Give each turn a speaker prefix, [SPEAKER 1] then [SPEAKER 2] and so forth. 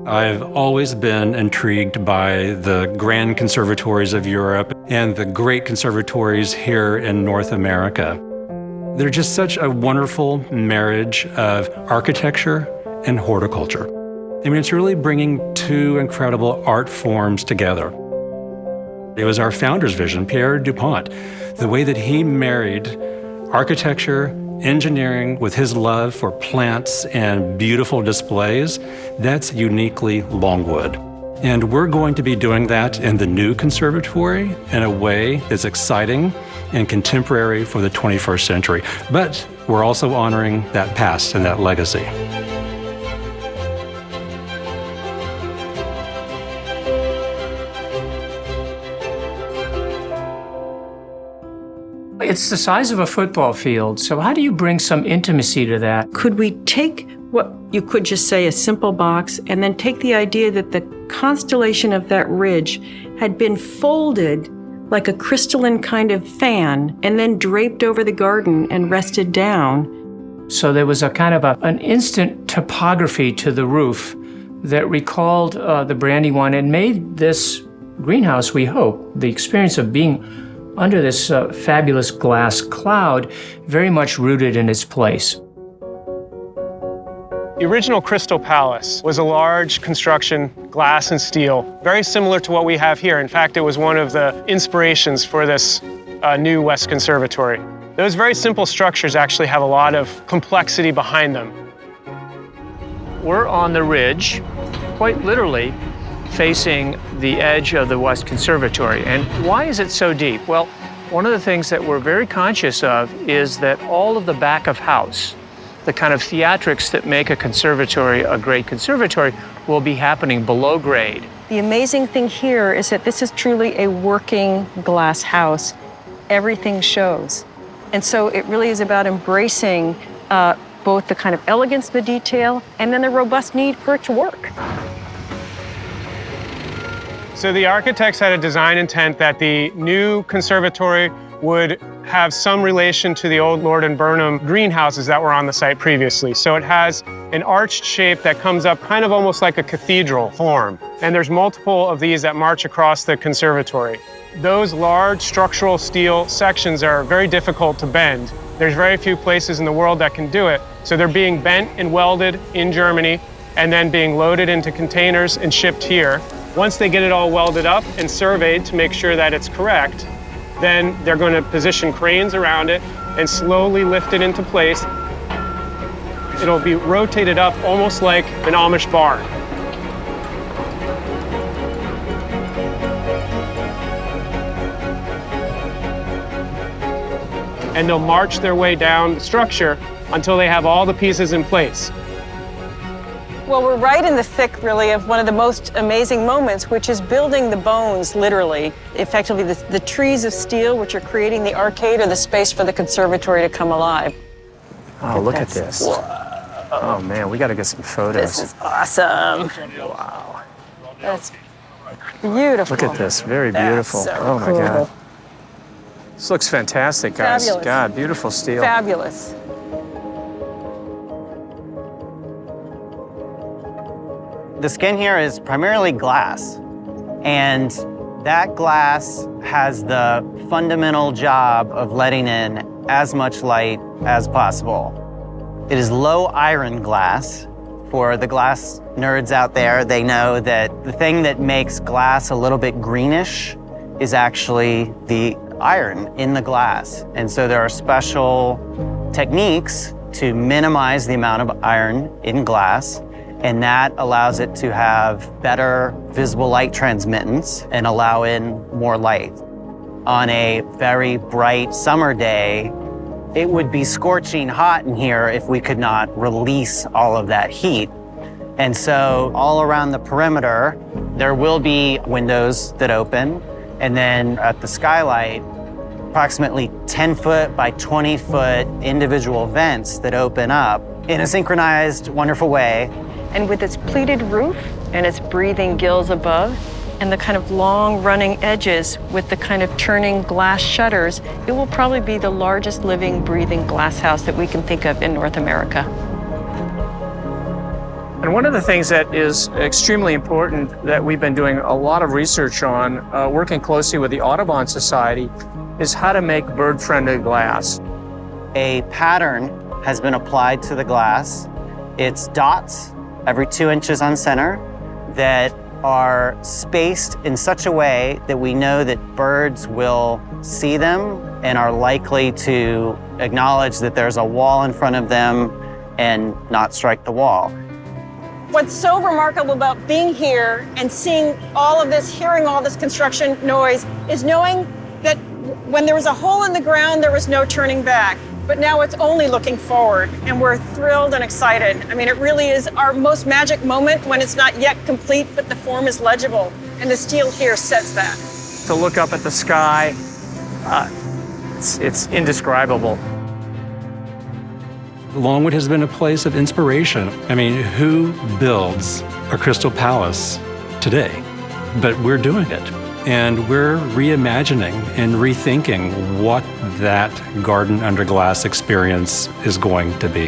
[SPEAKER 1] I've always been intrigued by the grand conservatories of Europe and the great conservatories here in North America. They're just such a wonderful marriage of architecture and horticulture. I mean, it's really bringing two incredible art forms together. It was our founder's vision, Pierre Dupont, the way that he married architecture, engineering with his love for plants and beautiful displays. That's uniquely Longwood. And we're going to be doing that in the new conservatory in a way that's exciting and contemporary for the 21st century. But we're also honoring that past and that legacy.
[SPEAKER 2] It's the size of a football field, so how do you bring some intimacy to that?
[SPEAKER 3] Could we take what you could just say a simple box and then take the idea that the constellation of that ridge had been folded like a crystalline kind of fan and then draped over the garden and rested down?
[SPEAKER 2] So there was a kind of an instant topography to the roof that recalled the Brandywine and made this greenhouse, we hope, the experience of being under this fabulous glass cloud, very much rooted in its place.
[SPEAKER 4] The original Crystal Palace was a large construction, glass and steel, very similar to what we have here. In fact, it was one of the inspirations for this new West Conservatory. Those very simple structures actually have a lot of complexity behind them.
[SPEAKER 2] We're on the ridge, quite literally, facing the edge of the West Conservatory. And why is it so deep? Well, one of the things that we're very conscious of is that all of the back of house, the kind of theatrics that make a conservatory a great conservatory, will be happening below grade.
[SPEAKER 3] The amazing thing here is that this is truly a working glass house. Everything shows. And so it really is about embracing both the kind of elegance of the detail and then the robust need for it to work.
[SPEAKER 4] So the architects had a design intent that the new conservatory would have some relation to the old Lord and Burnham greenhouses that were on the site previously. So it has an arched shape that comes up kind of almost like a cathedral form. And there's multiple of these that march across the conservatory. Those large structural steel sections are very difficult to bend. There's very few places in the world that can do it. So they're being bent and welded in Germany and then being loaded into containers and shipped here. Once they get it all welded up and surveyed to make sure that it's correct, then they're going to position cranes around it and slowly lift it into place. It'll be rotated up almost like an Amish barn. And they'll march their way down the structure until they have all the pieces in place.
[SPEAKER 3] Well, we're right in the thick, really, of one of the most amazing moments, which is building the bones, literally. Effectively, the trees of steel, which are creating the arcade or the space for the conservatory to come alive.
[SPEAKER 2] Oh, look at this.
[SPEAKER 3] Whoa.
[SPEAKER 2] Oh, man, we got to get some photos.
[SPEAKER 3] This is awesome.
[SPEAKER 2] Wow.
[SPEAKER 3] That's beautiful.
[SPEAKER 2] Look at this, very beautiful.
[SPEAKER 3] That's so
[SPEAKER 2] oh, my
[SPEAKER 3] cool.
[SPEAKER 2] God. This looks fantastic, guys.
[SPEAKER 3] Fabulous.
[SPEAKER 2] God, beautiful steel.
[SPEAKER 3] Fabulous.
[SPEAKER 5] The skin here is primarily glass, and that glass has the fundamental job of letting in as much light as possible. It is low iron glass. For the glass nerds out there, they know that the thing that makes glass a little bit greenish is actually the iron in the glass. And so there are special techniques to minimize the amount of iron in glass, and that allows it to have better visible light transmittance and allow in more light. On a very bright summer day, it would be scorching hot in here if we could not release all of that heat. And so all around the perimeter, there will be windows that open, and then at the skylight, approximately 10-foot by 20-foot individual vents that open up in a synchronized, wonderful way.
[SPEAKER 3] And with its pleated roof and its breathing gills above, and the kind of long running edges with the kind of turning glass shutters, it will probably be the largest living, breathing glass house that we can think of in North America.
[SPEAKER 2] And one of the things that is extremely important that we've been doing a lot of research on, working closely with the Audubon Society, is how to make bird-friendly glass.
[SPEAKER 5] A pattern has been applied to the glass. It's dots every 2 inches on center that are spaced in such a way that we know that birds will see them and are likely to acknowledge that there's a wall in front of them and not strike the wall.
[SPEAKER 6] What's so remarkable about being here and seeing all of this, hearing all this construction noise, is knowing that when there was a hole in the ground, there was no turning back. But now it's only looking forward, and we're thrilled and excited. I mean, it really is our most magic moment when it's not yet complete, but the form is legible, and the steel here says that.
[SPEAKER 2] To look up at the sky, it's indescribable.
[SPEAKER 1] Longwood has been a place of inspiration. I mean, who builds a Crystal Palace today? But we're doing it. And we're reimagining and rethinking what that garden under glass experience is going to be.